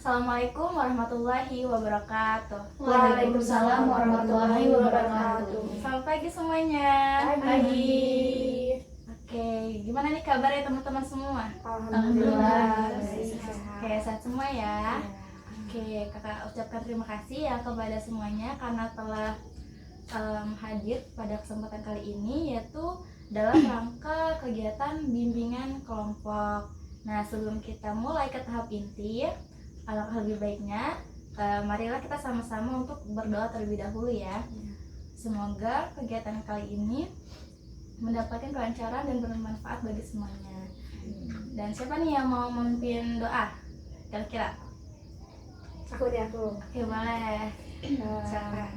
Assalamualaikum warahmatullahi wabarakatuh. Waalaikumsalam warahmatullahi wabarakatuh. Selamat pagi semuanya. Pagi. Oke, gimana nih kabarnya teman-teman semua? Alhamdulillah. Oke, sehat semua ya. Oke, kakak ucapkan terima kasih ya kepada semuanya karena telah hadir pada kesempatan kali ini, yaitu dalam rangka kegiatan bimbingan kelompok. Nah, sebelum kita mulai ke tahap inti, alangkah lebih baiknya marilah kita sama-sama untuk berdoa terlebih dahulu ya. Semoga kegiatan kali ini mendapatkan kelancaran dan bermanfaat bagi semuanya. Dan siapa nih yang mau memimpin doa? Kira-kira? Aku. Oke, boleh. Silakan.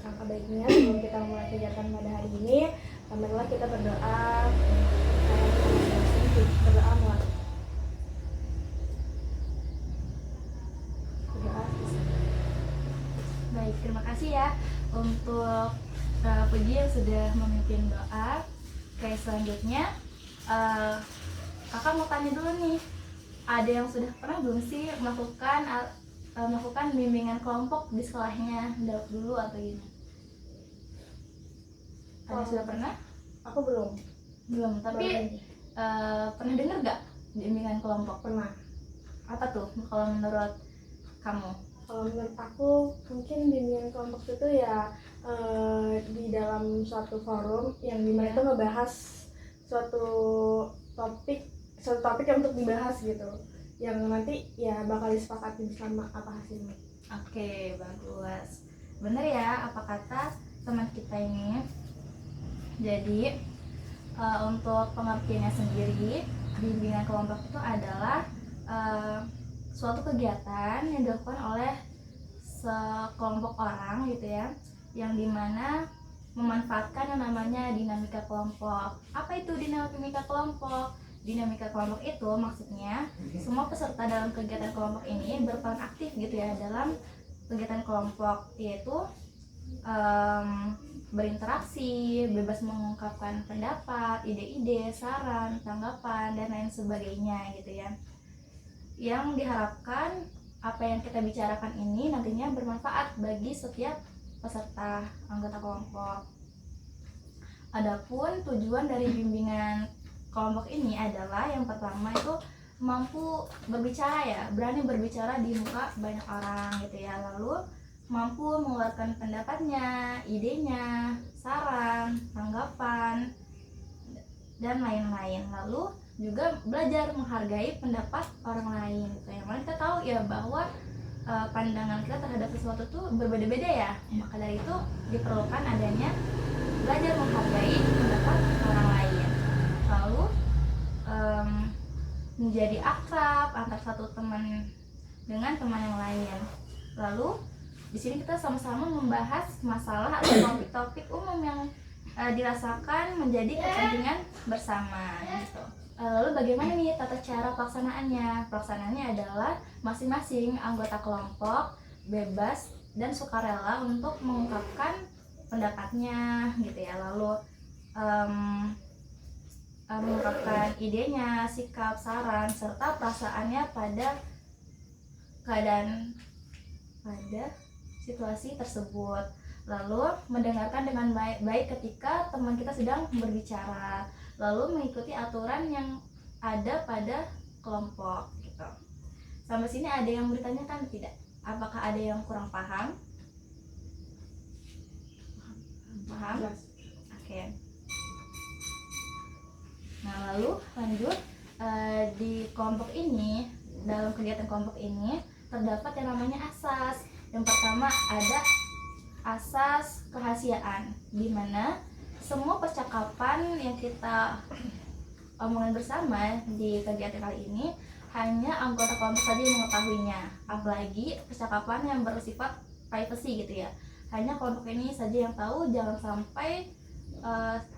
Langkah baiknya sebelum kita mulai kegiatan pada hari ini, marilah kita berdoa. Berdoa mulai. Baik, terima kasih ya untuk Puji yang sudah memimpin doa. Oke, selanjutnya kakak mau tanya dulu nih, ada yang sudah pernah belum sih melakukan bimbingan kelompok di sekolahnya dulu atau gimana? Ada yang sudah pernah? Aku belum. Tapi pernah dengar gak bimbingan kelompok? Pernah. Apa tuh kalau menurut kamu? Kalau menurut aku mungkin bimbingan kelompok itu ya di dalam suatu forum yang dimana itu ngebahas suatu topik yang untuk dibahas gitu, yang nanti ya bakal disepakati bersama apa hasilnya. Oke, bagus. Bener ya apa kata teman kita ini. Jadi untuk pengertiannya sendiri, bimbingan kelompok itu adalah suatu kegiatan yang dilakukan oleh sekelompok orang gitu ya, yang dimana memanfaatkan yang namanya dinamika kelompok. Apa itu dinamika kelompok? Dinamika kelompok itu maksudnya semua peserta dalam kegiatan kelompok ini berperan aktif gitu ya dalam kegiatan kelompok, yaitu berinteraksi, bebas mengungkapkan pendapat, ide-ide, saran, tanggapan, dan lain sebagainya gitu ya. Yang diharapkan apa yang kita bicarakan ini nantinya bermanfaat bagi setiap peserta anggota kelompok. Adapun tujuan dari bimbingan kelompok ini adalah yang pertama itu mampu berbicara ya, berani berbicara di muka banyak orang gitu ya, lalu mampu mengeluarkan pendapatnya, idenya, saran, tanggapan, dan lain-lain. Lalu juga belajar menghargai pendapat orang lain gitu ya. Karena kita tahu ya bahwa pandangan kita terhadap sesuatu itu berbeda-beda ya. Maka dari itu diperlukan adanya belajar menghargai pendapat orang lain. Lalu menjadi akrab antar satu teman dengan teman yang lain. Lalu di sini kita sama-sama membahas masalah atau topik-topik umum yang dirasakan menjadi kepentingan bersama gitu. Lalu bagaimana nih tata cara pelaksanaannya? Pelaksanaannya adalah masing-masing anggota kelompok bebas dan sukarela untuk mengungkapkan pendapatnya gitu ya. Lalu mengungkapkan idenya, sikap, saran, serta perasaannya pada situasi tersebut. Lalu mendengarkan dengan baik ketika teman kita sedang berbicara, lalu mengikuti aturan yang ada pada kelompok gitu. Sampai sini ada yang bertanyakan tidak? Apakah ada yang kurang paham? Paham? Oke. Nah, lalu lanjut di kelompok ini, dalam kegiatan kelompok ini terdapat yang namanya asas. Yang pertama ada asas kerahasiaan, di mana semua percakapan yang kita omongin bersama di kegiatan kali ini hanya anggota kelompok saja yang mengetahuinya. Apalagi percakapan yang bersifat privacy gitu ya, hanya kelompok ini saja yang tahu, jangan sampai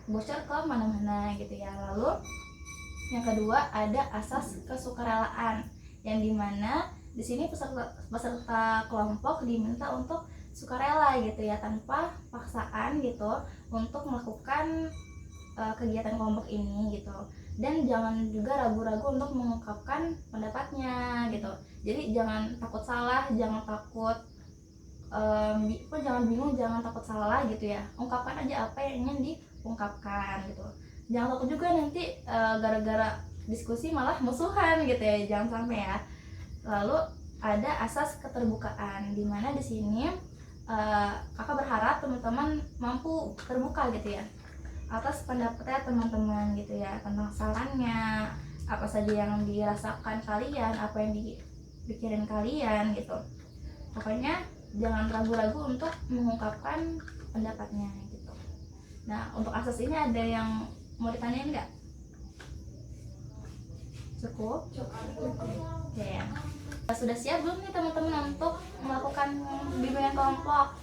bocor ke mana-mana gitu ya. Lalu yang kedua ada asas kesukarelaan, yang dimana di sini peserta kelompok diminta untuk sukarela gitu ya, tanpa paksaan gitu untuk melakukan kegiatan kelompok ini gitu. dan jangan juga ragu-ragu untuk mengungkapkan pendapatnya gitu. Jadi jangan takut salah, jangan takut jangan bingung, jangan takut salah gitu ya. Ungkapkan aja apa yang ingin diungkapkan gitu. Jangan takut juga nanti gara-gara diskusi malah musuhan gitu ya, jangan sampai ya. Lalu ada asas keterbukaan, dimana di sini kakak berharap teman-teman mampu terbuka gitu ya atas pendapatnya teman-teman gitu ya, tentang sarannya, apa saja yang dirasakan kalian, apa yang dipikirin kalian gitu. Pokoknya jangan ragu-ragu untuk mengungkapkan pendapatnya gitu. Nah, untuk asas ini ada yang mau ditanyain nggak? Cukup? Oke. Sudah siap belum nih teman-teman untuk melakukan bimbingan kelompok?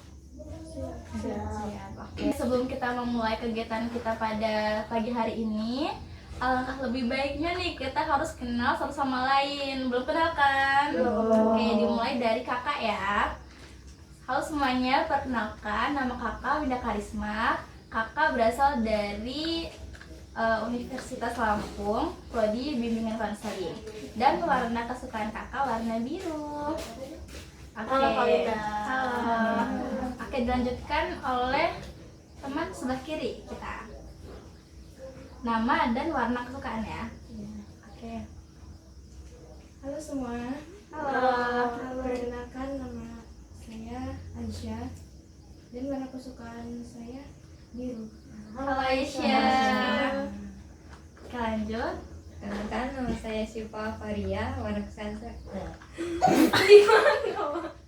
Siap. Oke. Sebelum kita memulai kegiatan kita pada pagi hari ini, alangkah lebih baiknya nih kita harus kenal satu sama lain. Belum kenal kan? Belum. Oke, dimulai dari kakak ya. Halo semuanya, perkenalkan nama kakak Winda Karisma. Kakak berasal dari Universitas Lampung, prodi bimbingan konseling, dan warna kesukaan kakak warna biru. Oke. Halo, Kak Winda. Halo. Oke, dilanjutkan oleh teman sebelah kiri kita. Nama dan warna kesukaan ya. Oke. Halo semua. Halo. Perkenalkan nama saya Aisyah dan warna kesukaan saya biru. Halo Aisyah. Oke, lanjut. Kenalkan, nama saya Syifa Faria, warna kesukaan saya.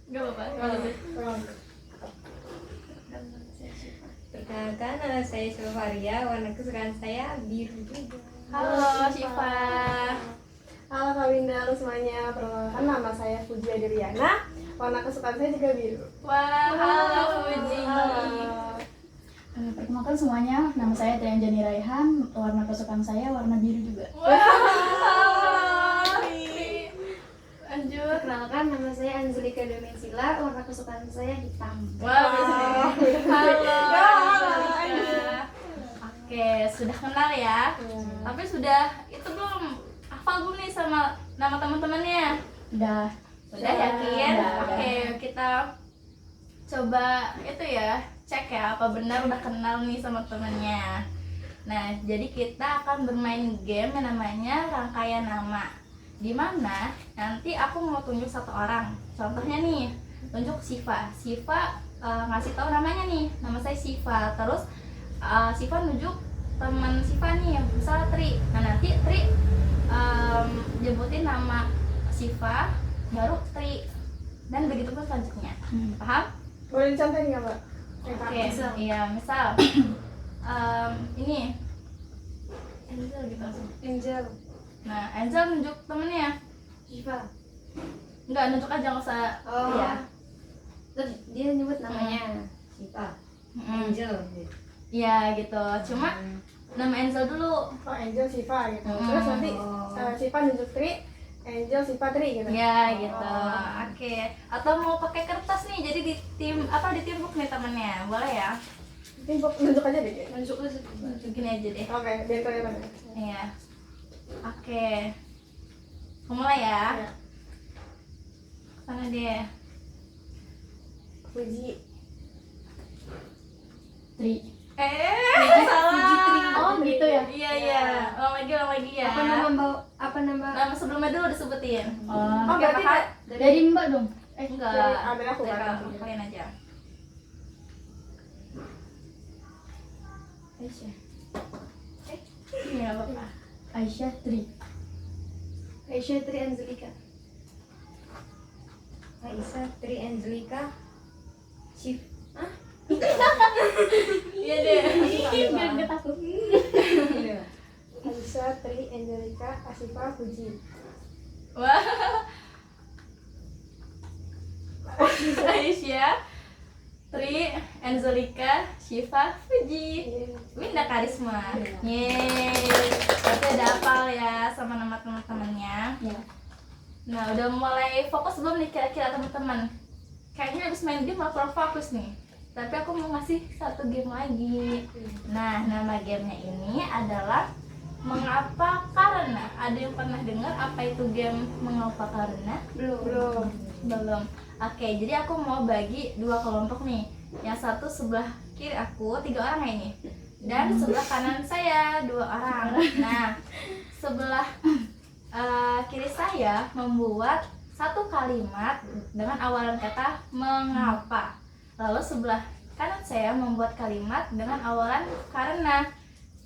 Gak apa-apa. Perkenalkan, nama saya Syifa Faria, warna kesukaan saya biru juga. Halo Syifa. Halo Kak Winda, halo semuanya. Perkenalkan nama saya Puji Adriana. Warna kesukaan saya juga biru. Wah, halo Puji. Perkenalkan semuanya, nama saya Trianjani Raihan, warna kesukaan saya warna biru juga. Wah, lanjut. Perkenalkan nama saya Angelika Domensila, warna kesukaan saya hitam. Wah, halo Angelika. Oke, sudah kenal ya. Tapi sudah itu belum hafal belum nih sama nama teman-temannya? Udah. Sudah yakin? Udah. Oke, kita coba itu ya, cek ya apa benar udah kenal nih sama temennya. Nah, jadi kita akan bermain game yang namanya rangkaian nama. Dimana nanti aku mau tunjuk satu orang. Contohnya nih, tunjuk Syifa. Syifa ngasih tahu namanya nih, nama saya Syifa. Terus Syifa nunjuk teman Syifa nih, misalnya Tri. Nah, nanti Tri jemputin nama Syifa, baru Tri, dan begitu pun selanjutnya. Paham? Boleh dicontohin nggak, Mbak? Oke, iya, misal ini Angel gitu. Angel, Nah, Angel nunjuk temennya. Syifa. Enggak, nunjuk aja, nggak usah. Oh. Iya. Terus dia nyebut namanya Syifa, Mm-mm. Angel. Iya gitu. Cuma nama Angel dulu. Oh, Angel Syifa gitu. Hmm. Terus nanti Oh. Syifa nunjuk Tri, Angel Syifa Tri gitu. Iya gitu. Oh. Oke. Atau mau pakai kertas nih, jadi ditimbuk nih temennya. Boleh ya? Ini nunjuk aja deh. kayaknya. Nunjuk aja. Begini aja deh. Oke, biar kelihatan. Iya. Oke. Mulai ya. Ya. Sana dia. Puji. Tri. Salah. Oh, gitu ya? Iya, iya. Ulang lagi ya. Apa nama? Nama sebelumnya dulu disebutin. Oh, Oh, berarti Kakak. dari Mbak dong. Enggak. dari aku, Dari kan? kalian aja. Aisyah. Ini enggak apa-apa. Aisyah Tri. Aisyah Tri Angelika. Aisyah, Tri, Angelika, Syif. Iya deh. Biar gak takut. Aisyah, Tri, Angelica, Asifa, Puji. Wah. Aisyah, Tri, Angelika, Syifa, Puji, Winda Karisma. Yeay. Berarti udah hafal ya sama nama teman-temannya. Ya. Nah, udah mulai fokus belum nih kira-kira teman-teman? Kayaknya habis main game malah kurang fokus nih. Tapi aku mau ngasih satu game lagi. Nah, nama gamenya ini adalah mengapa karena. Ada yang pernah dengar apa itu game mengapa karena? Belum. Belum. Oke, jadi aku mau bagi dua kelompok nih. Yang satu sebelah kiri aku 3 orang ya ini, dan sebelah kanan saya 2 orang. Nah, sebelah kiri saya membuat satu kalimat dengan awalan kata mengapa. Lalu sebelah kanan saya membuat kalimat dengan awalan karena.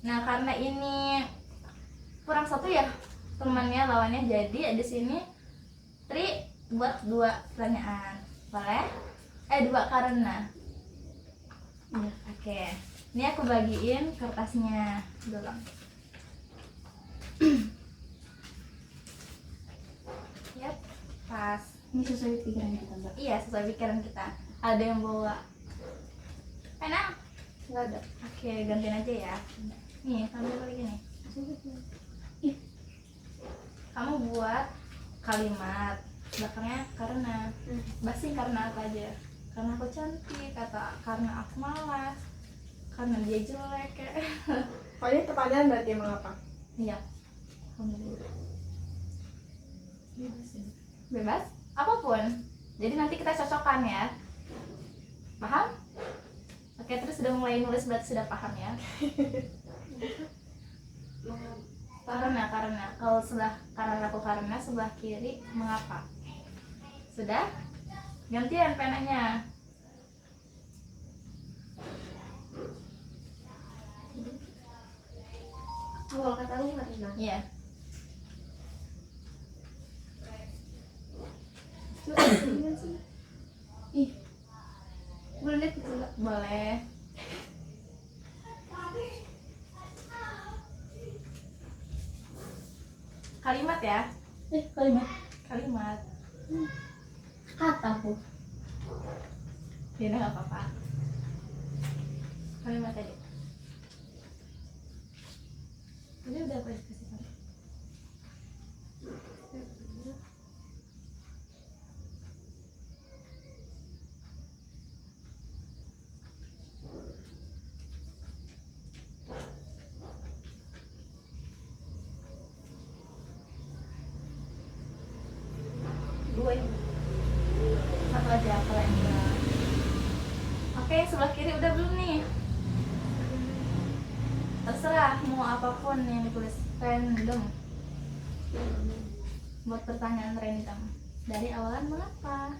Nah, karena ini kurang satu ya temannya lawannya, jadi di sini Tri buat 2 pertanyaan, boleh? 2 karena. Oke, ini aku bagiin kertasnya dulu. Yap, pas. Ini sesuai pikiran kita, Mbak. Iya, sesuai pikiran kita. Ada yang bawa pena? Nggak ada. Oke, gantiin aja ya. Nih, sambil lagi nih. Kamu buat kalimat belakangnya karena basing karena apa aja? Karena aku cantik, kata karena aku malas, karena dia jelek kayak. Oh, ini pertanyaan berarti mengapa? Iya. Bebas apapun. Jadi nanti kita cocokkan ya. Paham? Oke, terus sudah mulai nulis berarti sudah paham ya. Karena kalau sebelah kanan aku karena, sebelah kiri mengapa. Sudah? Gantian penanya. Awal kata lu karena. Iya. Coba dengan sih. Ih, Boleh lihat gitu nggak? Boleh. Kalimat ya. kalimat Kalimat. kata aku. Ya udah nggak apa-apa. Kalimat tadi. Udah aku kasih tahu. Dua ini. Satu aja kalau yang enggak. Oke, sebelah kiri udah belum nih? Terserah mau apapun yang ditulis, random. Buat pertanyaan random. Dari awalan mengapa?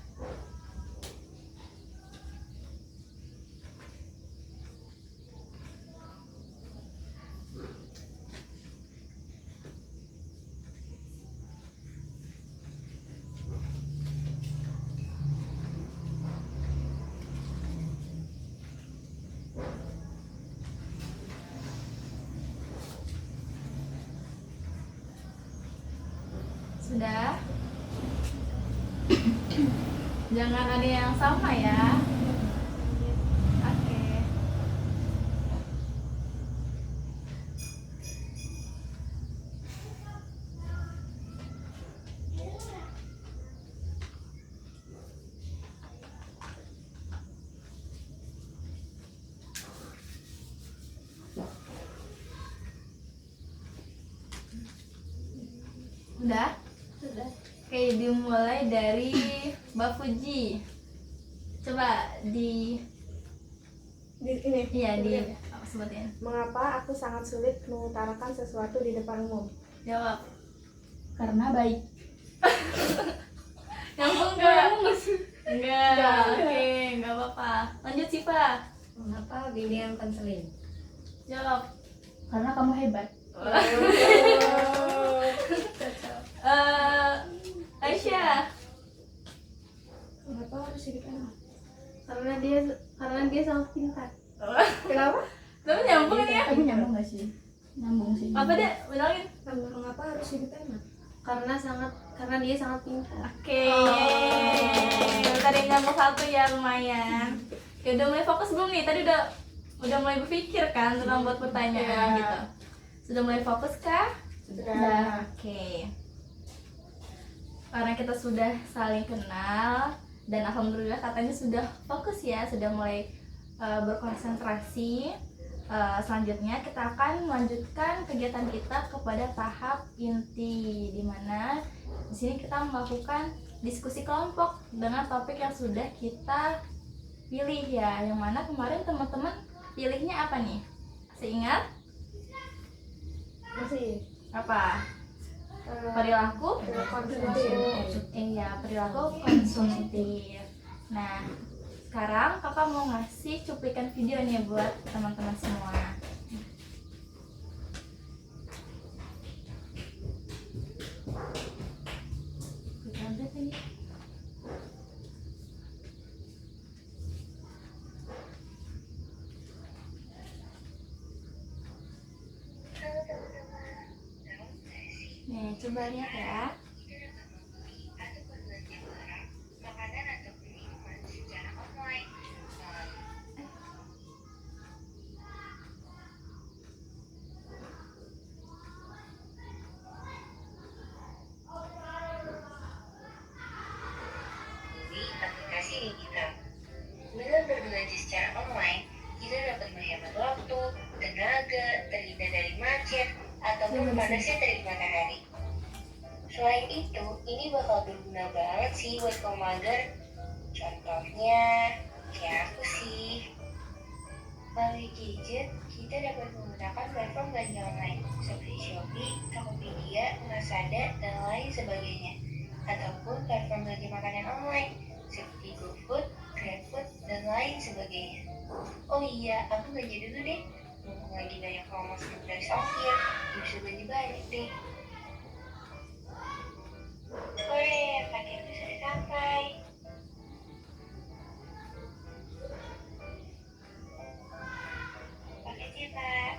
Sudah? Jangan ada yang sama ya. Oke. Udah? Sudah. Oke, dimulai dari Mbak Fuji. Coba Di ini. iya sebutin. Mengapa aku sangat sulit mengutarakan sesuatu di depan umum? Jawab. Karena baik. Nyambung enggak? Enggak. Oke, enggak apa-apa. Lanjut Siva. Mengapa bimbingan konseling? Jawab. Karena kamu hebat. Aisyah. Kenapa harus hidup enak? Karena dia sangat pintar. Kenapa? Tapi nyambung ya? Tapi nyambung gak sih? Nyambung sih. Apa dia? Bilangin. Mengapa harus hidup enak? Karena dia sangat pintar. Oke. Tadi nyambung satu ya, lumayan. Ya udah mulai fokus belum nih? Tadi udah mulai berpikir kan tentang buat pertanyaan Iya. gitu. Sudah mulai fokus kah? Sudah. Oke. Karena kita sudah saling kenal dan alhamdulillah katanya sudah fokus ya, sudah mulai berkonsentrasi. selanjutnya kita akan melanjutkan kegiatan kita kepada tahap inti, di mana di sini kita melakukan diskusi kelompok dengan topik yang sudah kita pilih ya. Yang mana kemarin teman-teman pilihnya apa nih? Masih ingat? Masih Apa? Perilaku konsumtif. Iya, perilaku konsumtif. Nah, sekarang kakak mau ngasih cuplikan video nih buat teman-teman semua. Nih, coba lihat ya. Aplikasi digital. Dengan berbelanja secara online, kita dapat menghemat waktu, tenaga, terhindar dari macet, ataupun panasnya terik matahari. Selain itu, ini bakal berguna banget sih buat kaum mager. Contohnya, kayak aku sih. Melalui gadget, kita dapat menggunakan platform belanja online seperti Shopee, Tokopedia, Lazada, dan lain sebagainya. Ataupun platform belanja makanan online seperti GoFood, GrabFood, dan lain sebagainya. Oh iya, aku belanja dulu deh. Mumpung lagi banyak promo gratis ongkir, bisa belanja banyak deh. Hore, paketnya sudah sampai. Paketnya, Pak.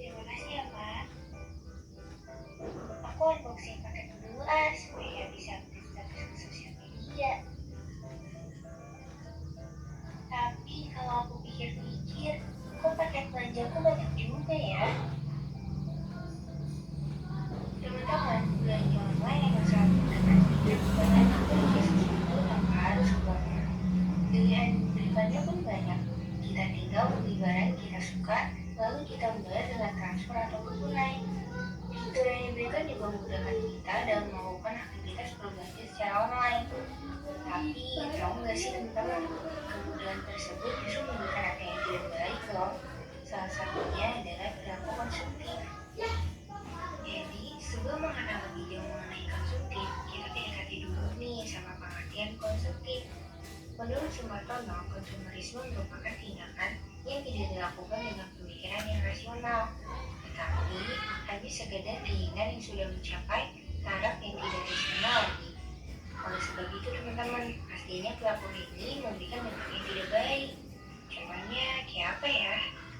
Terima kasih ya, Pak. Aku unboxing paket dulu supaya bisa update status ke sosial media. Tapi kalau aku pikir-pikir, kok paket belanja aku banyak juga ya? Teman-teman, belanja online yang sangat mudah dan banyak aplikasi itu tanpa harus keluar rumah. Pilihan belikannya pun banyak. Kita tinggal beli barang yang kita suka, lalu kita membayar dengan transfer atau tunai. Fitur yang diberikan juga memudahkan kita dalam melakukan aktivitas berbelanja secara online. Tapi, tahu nggak sih teman-teman, kemudahan tersebut justru memberikan efek yang tidak baik loh. Salah satunya adalah perilaku konsumtif. Jadi, sebelum mengenal lebih jauh mengenai konsumtif, kita PDKT dulu nih sama pengertian konsumtif. Menurut Sumartono, konsumerisme merupakan tindakan yang tidak dilakukan dengan pemikiran yang rasional, tetapi hanya sekedar keinginan yang sudah mencapai taraf yang tidak rasional lagi. Oleh sebab itu teman-teman, pastinya pelaku ini memberikan dampak yang tidak baik. Contohnya kayak apa ya?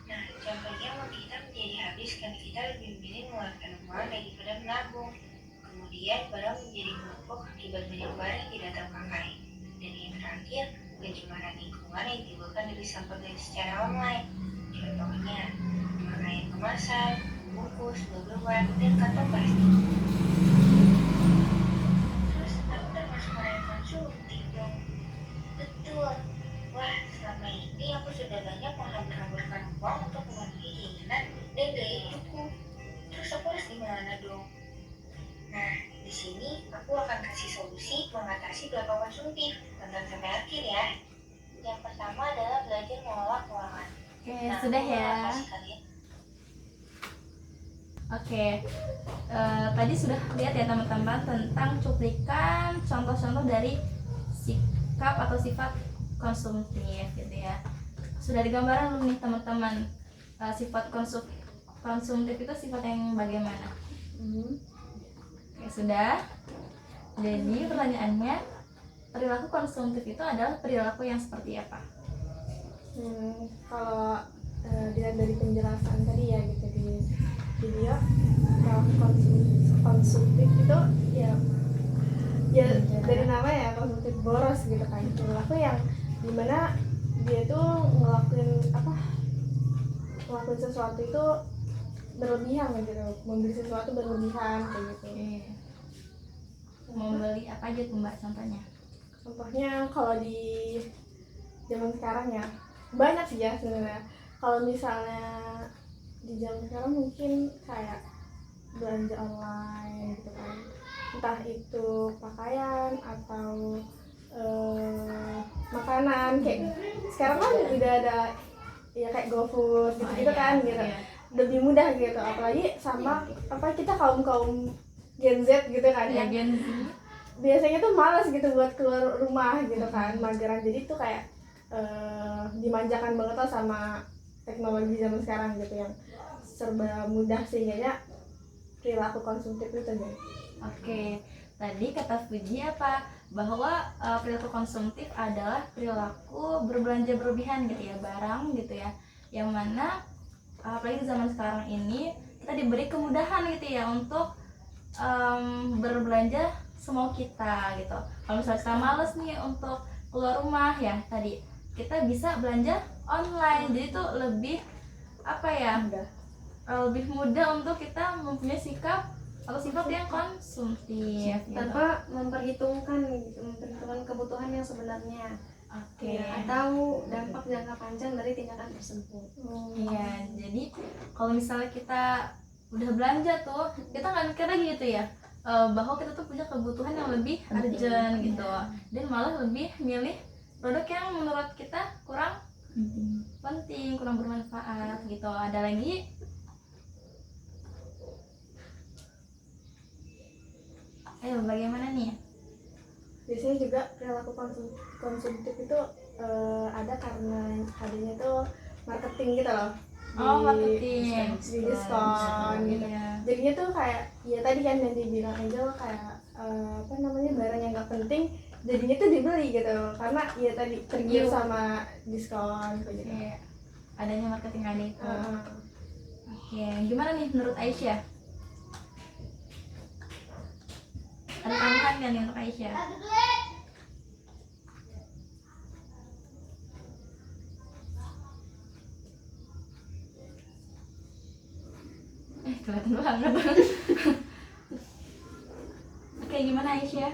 Nah, contohnya uang kita menjadi habis karena kita lebih memilih mengeluarkan uang daripada menabung. Kemudian barang menjadi menumpuk akibat banyak barang yang tidak terpakai. Dan yang terakhir, pencemaran lingkungan yang ditimbulkan dari sampah belanja secara online. Contohnya, pemakaian kemasan, bungkus, bubur, dan kantong plastik. Terus aku termasuk orang yang konsumtif dong. Betul. Wah, selama ini aku sudah banyak menghambur-hamburkan uang untuk memenuhi keinginan dan gaya hidupku. Terus aku harus gimana dong? Nah, di sini aku akan kasih solusi mengatasi perilaku konsumtif. Tonton sampai akhir ya. Yang pertama adalah belajar mengelola keuangan. Oke, sudah ya. Apa sih kalian? Oke, tadi sudah lihat ya teman-teman tentang cuplikan contoh-contoh dari sikap atau sifat konsumtif gitu ya. Sudah digambaran belum nih teman-teman, sifat konsumtif itu sifat yang bagaimana? Oke, sudah. Jadi pertanyaannya, perilaku konsumtif itu adalah perilaku yang seperti apa? Kalau dilihat dari penjelasan tadi ya gitu di video, kalau konsumtif itu ya dari nama ya konsumtif boros gitu kan, perilaku yang dimana dia tuh ngelakuin sesuatu itu berlebihan gitu, membeli sesuatu berlebihan kayak gitu. Membeli apa aja tuh Mbak contohnya? Contohnya kalau di zaman sekarang ya banyak sih ya sebenarnya. Kalau misalnya di zaman sekarang mungkin kayak belanja online gitu kan, entah itu pakaian atau makanan. Kayak sekarang kan udah ada ya kayak GoFood gitu, kan gitu, lebih mudah gitu. Apalagi sama apa kita kaum Gen Z gitu kan Ya yang Gen Z. biasanya tuh malas gitu buat keluar rumah gitu kan, mageran. Jadi tuh kayak dimanjakan banget lah sama teknologi zaman sekarang gitu yang serba mudah, sehingga perilaku konsumtif itu deh. Oke, tadi kata Fuji apa? Bahwa perilaku konsumtif adalah perilaku berbelanja berlebihan gitu ya, barang gitu ya. Yang mana apalagi di zaman sekarang ini kita diberi kemudahan gitu ya untuk berbelanja semau kita gitu. Kalau misalnya kita males nih untuk keluar rumah ya tadi, kita bisa belanja online. Jadi tuh lebih apa ya? Lebih mudah untuk kita mempunyai sikap atau sifat yang konsumtif gitu. Tanpa memperhitungkan kebutuhan yang sebenarnya. Oke. Atau dampak jangka panjang dari tindakan tersebut. Iya, jadi kalau misalnya kita udah belanja tuh, kita nggak mikir lagi gitu ya, bahwa kita tuh punya kebutuhan yang lebih urgent gitu, dan malah lebih milih produk yang menurut kita kurang penting, kurang bermanfaat gitu. Ada lagi? Ayo, bagaimana nih? Biasanya juga perilaku konsumtif itu ada karena adanya tuh marketing gitu loh. Oh, marketing. Di diskon gitu. Iya. Jadinya tuh kayak ya tadi kan yang dibilang Angel kayak apa namanya, barang yang nggak penting jadinya tuh dibeli gitu karena ya tadi tergiur sama diskon kayak gitu. Oke. Adanya marketing ada itu. Heeh. Oke, gimana nih menurut Aisyah? Ada tambahan nggak nih untuk Aisyah? Kelihatan banget. Oke, gimana Aisyah?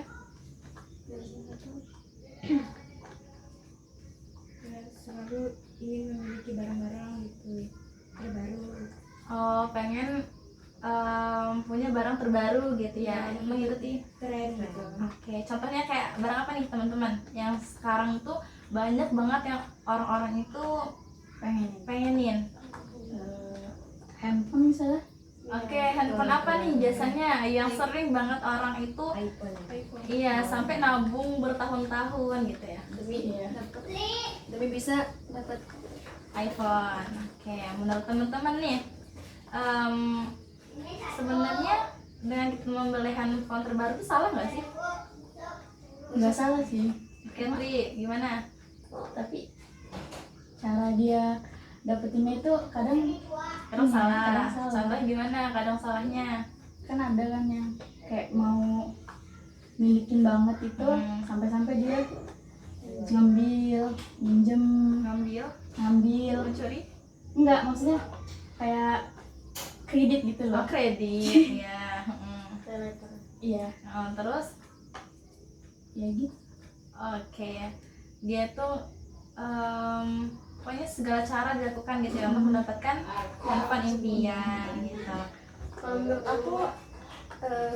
Ya, selalu ingin memiliki barang-barang gitu terbaru. Oh, pengen punya barang terbaru gitu ya, mengikuti Tren gitu. Oke, contohnya kayak barang apa nih teman-teman? Yang sekarang tuh banyak banget yang orang-orang itu pengenin. Handphone misalnya. Oke, handphone apa nih biasanya yang sering banget orang itu iPhone. iya sampai nabung bertahun-tahun gitu ya Demi bisa dapat iPhone. Oke, menurut teman-teman nih sebenarnya dengan kita membeli handphone terbaru itu salah nggak sih? Nggak salah sih, Oke, Tri, gimana? tapi cara dia dapetinnya itu kadang Kadang Iya, salah. kadang salah. Contoh gimana? Kadang salahnya. kan ada kan yang kayak mau milikin banget itu sampai-sampai dia ngambil, minjem, Ngambil, mencuri. enggak, maksudnya kayak kredit gitu Oh, loh. kredit. Ya. Iya, Terus ya gitu. oke, dia tuh pokoknya segala cara dilakukan gitu ya untuk mendapatkan handphone impian gitu. Kalau menurut aku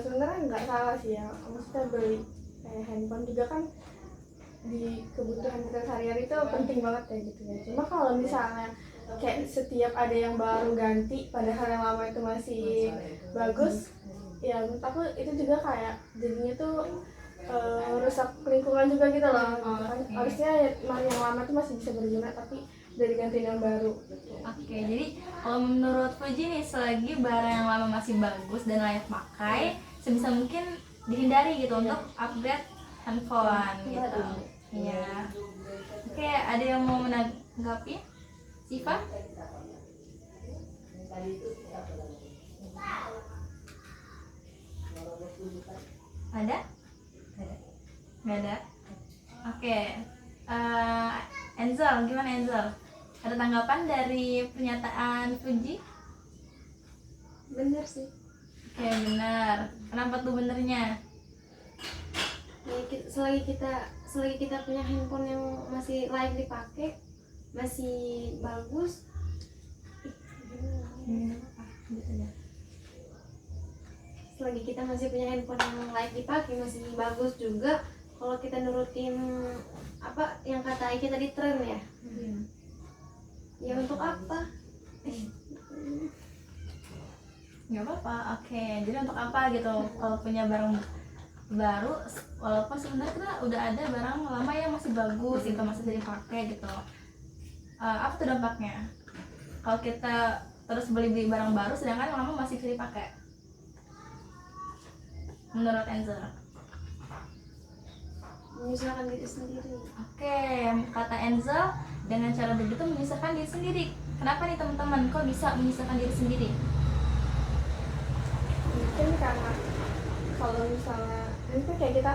sebenarnya nggak salah sih ya, maksudnya beli kayak handphone juga kan di kebutuhan kita sehari-hari itu penting banget ya gitu ya. Cuma kalau misalnya kayak setiap ada yang baru ganti padahal yang lama itu masih bagus, ya menurut aku itu juga kayak jadinya tuh rusak lingkungan juga gitu loh. Gitu kan. Harusnya yang lama itu masih bisa berguna tapi dari ganti yang baru. Oke, jadi kalau menurut Fuji nih, selagi barang yang lama masih bagus dan layak pakai, sebisa mungkin dihindari gitu untuk upgrade handphone gitu. Iya. Oke, ada yang mau menanggapi? Siva? Ada? Nggak ada? Oke. Enzel, gimana Enzel? Ada tanggapan dari pernyataan Fuji? bener sih. Oke, benar. Kenapa tuh benernya? Ya selagi kita punya handphone yang masih layak dipakai, masih bagus, selagi kita masih punya handphone yang layak dipakai, masih bagus juga. Kalau kita nurutin apa yang kata Aiki tadi, tren ya, ya untuk apa? Nggak apa-apa. Oke, jadi untuk apa gitu kalau punya barang baru, walaupun sebenarnya kita udah ada barang lama yang masih bagus gitu, masih bisa dipakai gitu. Apa tuh dampaknya kalau kita terus beli barang baru sedangkan yang lama masih bisa dipakai menurut Enzel? Menyusahkan diri sendiri. Oke, kata Enzel, dengan cara begitu menyusahkan diri sendiri. Kenapa nih teman-teman, kok bisa menyusahkan diri sendiri? Mungkin karena kalau misalnya itu kayak kita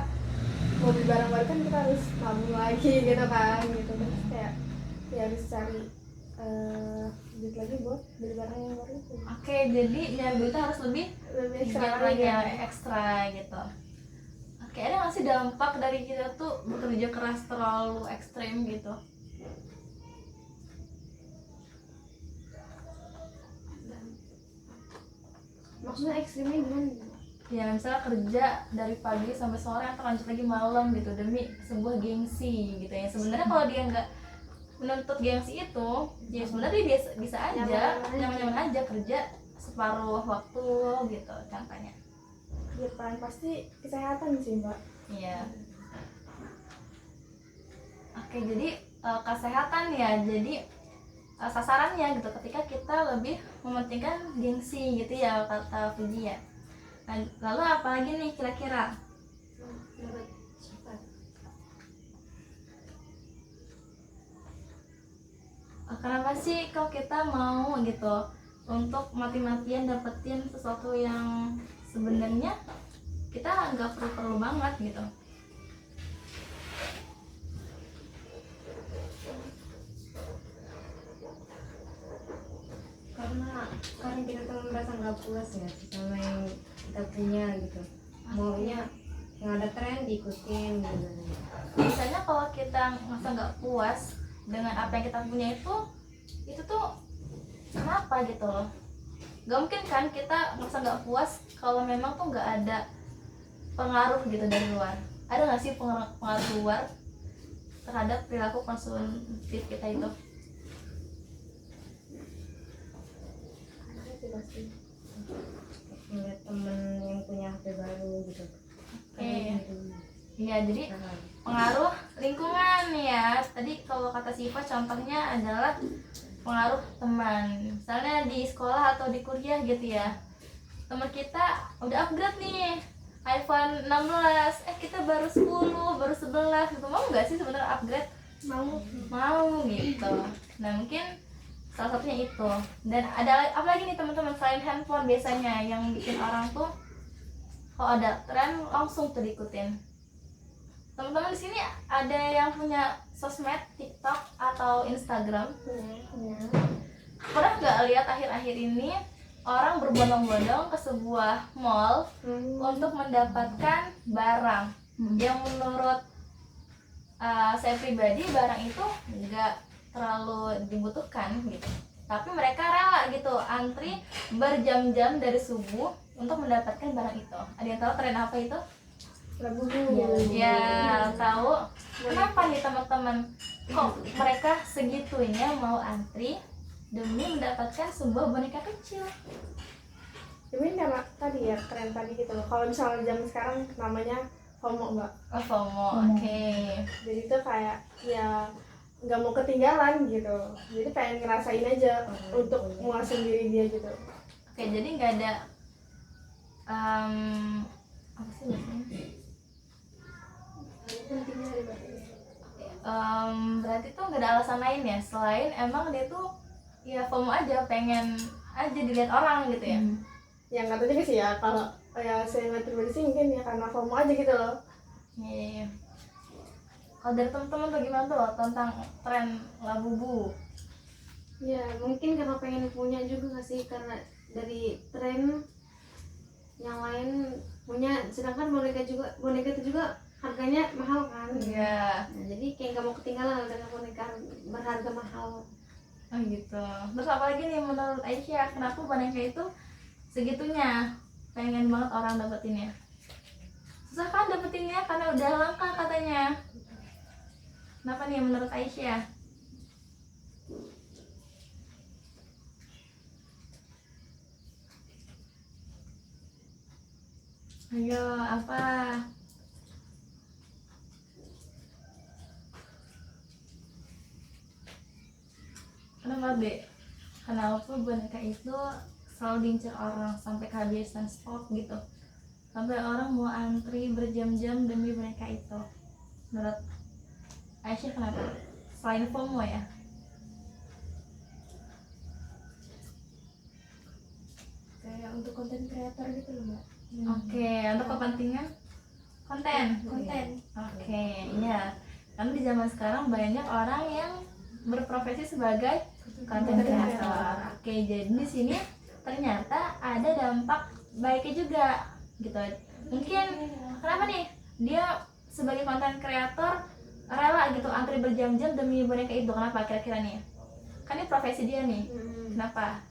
mau beli barang baru kan kita harus nabung lagi gitu kan, gitu terus kayak ya harus cari duit lagi buat beli barang yang baru itu. Oke, jadi nyari duitnya harus lebih Ekstra giat lagi ya, ekstra gitu. Oke, ada nggak sih dampak dari kita tuh bekerja keras terlalu ekstrim gitu? Maksudnya ekstrimnya gimana? Ya misalnya kerja dari pagi sampai sore atau lanjut lagi malam gitu demi sebuah gengsi gitu ya. Sebenarnya kalau dia nggak menuntut gengsi itu, ya sebenarnya dia bisa aja nyaman-nyaman aja kerja separuh waktu gitu contohnya. Ya paling pasti kesehatan sih mbak. Iya. Oke, jadi kesehatan ya. Jadi sasarannya gitu ketika kita lebih mementingkan gengsi gitu ya kata Fuji ya. Nah, lalu apa lagi nih kira-kira? Menurut siapa? Kenapa sih kok kita mau gitu untuk mati-matian dapetin sesuatu yang sebenarnya kita nggak perlu banget gitu? Karena kita tuh merasa nggak puas ya sama yang kita punya gitu, maunya yang ada tren diikutin gitu. Biasanya kalau kita merasa nggak puas dengan apa yang kita punya itu tuh kenapa gitu loh? Gak mungkin kan kita merasa nggak puas kalau memang tuh nggak ada pengaruh gitu dari luar. Ada nggak sih pengaruh luar terhadap perilaku konsumtif kita itu? Ada sih pasti. Ngeliat temen yang punya HP baru gitu. Iya, jadi pengaruh lingkungan ya. Tadi kalau kata Siva contohnya adalah pengaruh teman. Misalnya di sekolah atau di kuliah gitu ya. Teman kita udah upgrade nih iPhone 16, kita baru 10, baru 11 gitu. Mau nggak sih sebenarnya upgrade? Mau gitu. Nah mungkin salah satunya itu. Dan ada apa lagi nih teman-teman selain handphone biasanya yang bikin orang tuh kalau ada tren langsung tuh diikutin. Teman-teman di sini ada yang punya sosmed, TikTok atau Instagram? Pernah nggak lihat akhir-akhir ini orang berbondong-bondong ke sebuah mall untuk mendapatkan barang yang menurut saya pribadi barang itu nggak terlalu dibutuhkan gitu, tapi mereka rela gitu antri berjam-jam dari subuh untuk mendapatkan barang itu. Ada yang tahu tren apa itu? Ya, tahu. Kenapa nih teman-teman? Kok mereka segitunya mau antri demi mendapatkan sebuah boneka kecil? Mungkin karena tadi ya tren tadi gitu loh. Kalau misalnya zaman sekarang namanya FOMO mbak. FOMO, oke. Jadi itu kayak ya nggak mau ketinggalan gitu. Jadi pengen ngerasain aja untuk menguasai diri dia gitu. Oke, jadi nggak ada apa sih bahasanya? Berarti tuh nggak ada alasan lain ya selain emang dia tuh ya FOMO aja, pengen aja dilihat orang gitu ya. Yang nggak tahu juga sih ya, kalau ya saya nggak pribadi sih mungkin ya karena FOMO aja gitu loh. Iya. Kalau dari teman-teman tuh gimana tuh tentang tren Labubu? Ya mungkin karena pengen punya juga nggak sih, karena dari tren yang lain punya, sedangkan boneka itu juga harganya mahal kan. Iya. Nah, jadi kayak nggak mau ketinggalan dengan boneka berharga mahal. Oh gitu. Terus apalagi nih menurut Aisyah, kenapa boneka itu segitunya pengen banget orang dapetinnya? Susah kan dapetinnya karena udah langka katanya. Kenapa nih menurut Aisyah? Ayo, apa? Kenapa, Be? Kenapa boneka itu selalu diincar orang sampai kehabisan stok gitu? Sampai orang mau antri berjam-jam demi boneka itu. Menurut Aisyah kenapa? Selain FOMO ya? Kayak untuk konten kreator gitu loh Mbak. Oke, untuk kepentingan konten. Oke, iya. Karena di zaman sekarang banyak orang yang berprofesi sebagai konten kreator. Oke, jadi di sini ternyata ada dampak baiknya juga gitu. Mungkin kenapa nih dia sebagai konten kreator rela gitu antri berjam-jam demi boneka itu? Kenapa kira-kira nih? Kan ini profesi dia nih. Kenapa?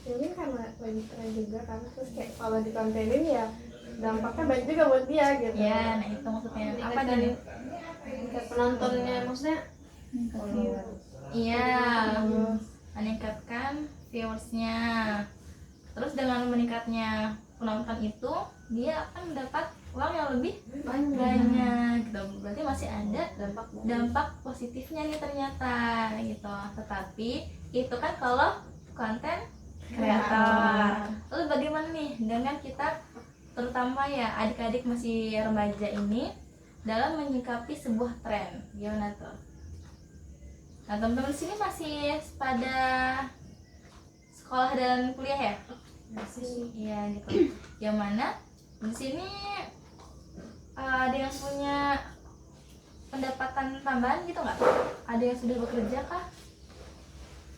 Mungkin karena lagi tren juga kan, terus kayak kalau dikontenin ya dampaknya baik juga buat dia gitu. Ya, nah itu maksudnya. Apa nih? Kayak penontonnya maksudnya Iya, meningkatkan viewersnya. Terus dengan meningkatnya penonton itu, dia akan mendapat uang yang lebih banyak gitu. Berarti masih ada dampak positifnya nih ternyata gitu. Tetapi itu kan kalau konten kreator. Lalu bagaimana nih dengan kita, terutama ya adik-adik masih remaja ini, dalam menyikapi sebuah tren? Gimana tuh? Nah, teman-teman sini masih pada sekolah dan kuliah ya? Masih. Iya gitu. Yang mana di sini ada yang punya pendapatan tambahan gitu nggak? Ada yang sudah bekerja kah?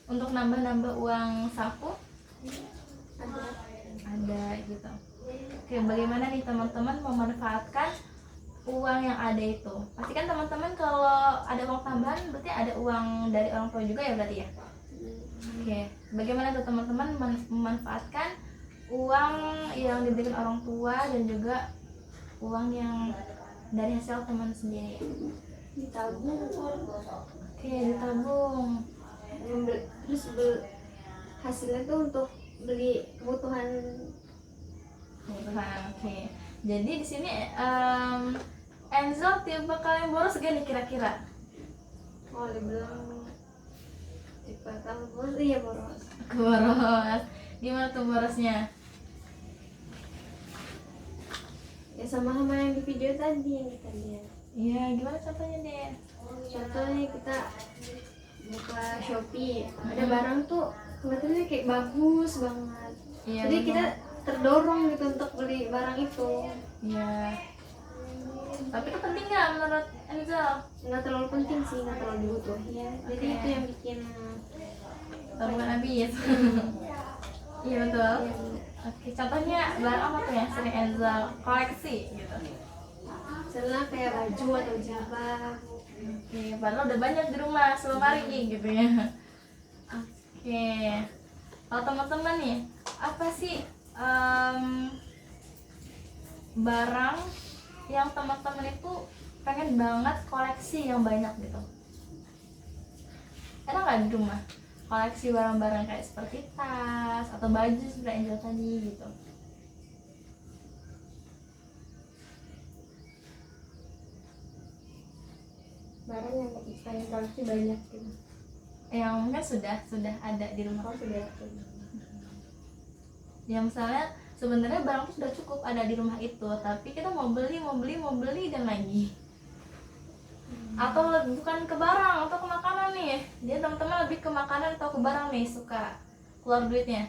Untuk nambah-nambah uang saku? Ada gitu. Oke, bagaimana nih teman-teman memanfaatkan uang yang ada itu? Pasti kan teman-teman kalau ada uang tambahan berarti ada uang dari orang tua juga ya berarti ya? Oke, bagaimana tuh teman-teman memanfaatkan uang yang diberikan orang tua dan juga uang yang dari hasil teman sendiri? ditabung, Oke, ditabung. terus hasilnya tuh untuk beli kebutuhan. Oke. Jadi di sini Enzo tipe kalian boros gak nih kira-kira? Oh, dibilang tipe kamu boros, iya boros. Boros. Gimana tuh borosnya? Ya sama yang di video tadi yang kita lihat. Iya, gimana contohnya deh? Contohnya kita buka Shopee, ada barang tuh kelihatannya kayak bagus banget. Iya. Jadi benar. kita terdorong gitu untuk beli barang itu. Iya. Tapi itu penting nggak menurut Enzo? Nggak terlalu penting sih, nggak terlalu dibutuhin. Jadi Oke. itu yang bikin Tabungan habis. Iya betul. Oke, contohnya barang apa tuh yang sering Enzo koleksi gitu? misalnya kayak baju atau jilbab. Oke, padahal udah banyak di rumah selemari gitu ya. Oke, kalau teman-teman nih, apa sih barang yang teman-teman itu pengen banget koleksi yang banyak gitu? Ada nggak di rumah koleksi barang-barang kayak seperti tas atau baju seperti Angel tadi gitu? Barang yang pengen koleksi banyak gitu. Yang mungkin sudah ada di rumah. Oh sudah. Ya misalnya sebenarnya barang itu sudah cukup ada di rumah itu, tapi kita mau beli dan lagi. Atau bukan ke barang atau ke makanan nih, dia teman-teman lebih ke makanan atau ke barang nih, suka keluar duitnya.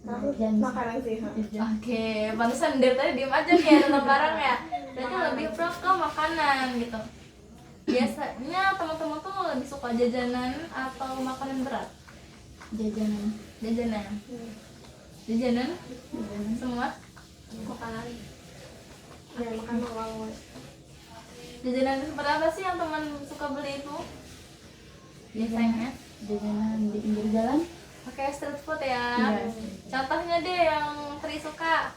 Aku makanan sih. Oke, pantesan dari tadi diem aja nih tentang barang ya. Berarti lebih pro ke makanan gitu. Biasanya teman-teman tuh lebih suka jajanan atau makanan berat? Jajanan. Jajanan. Jajanan semua. makanan. Ya makan uang. Jajanan seperti apa sih yang teman suka beli itu? Biasanya jajanan di pinggir jalan. pakai street food ya. Iya. Contohnya deh yang Tri suka.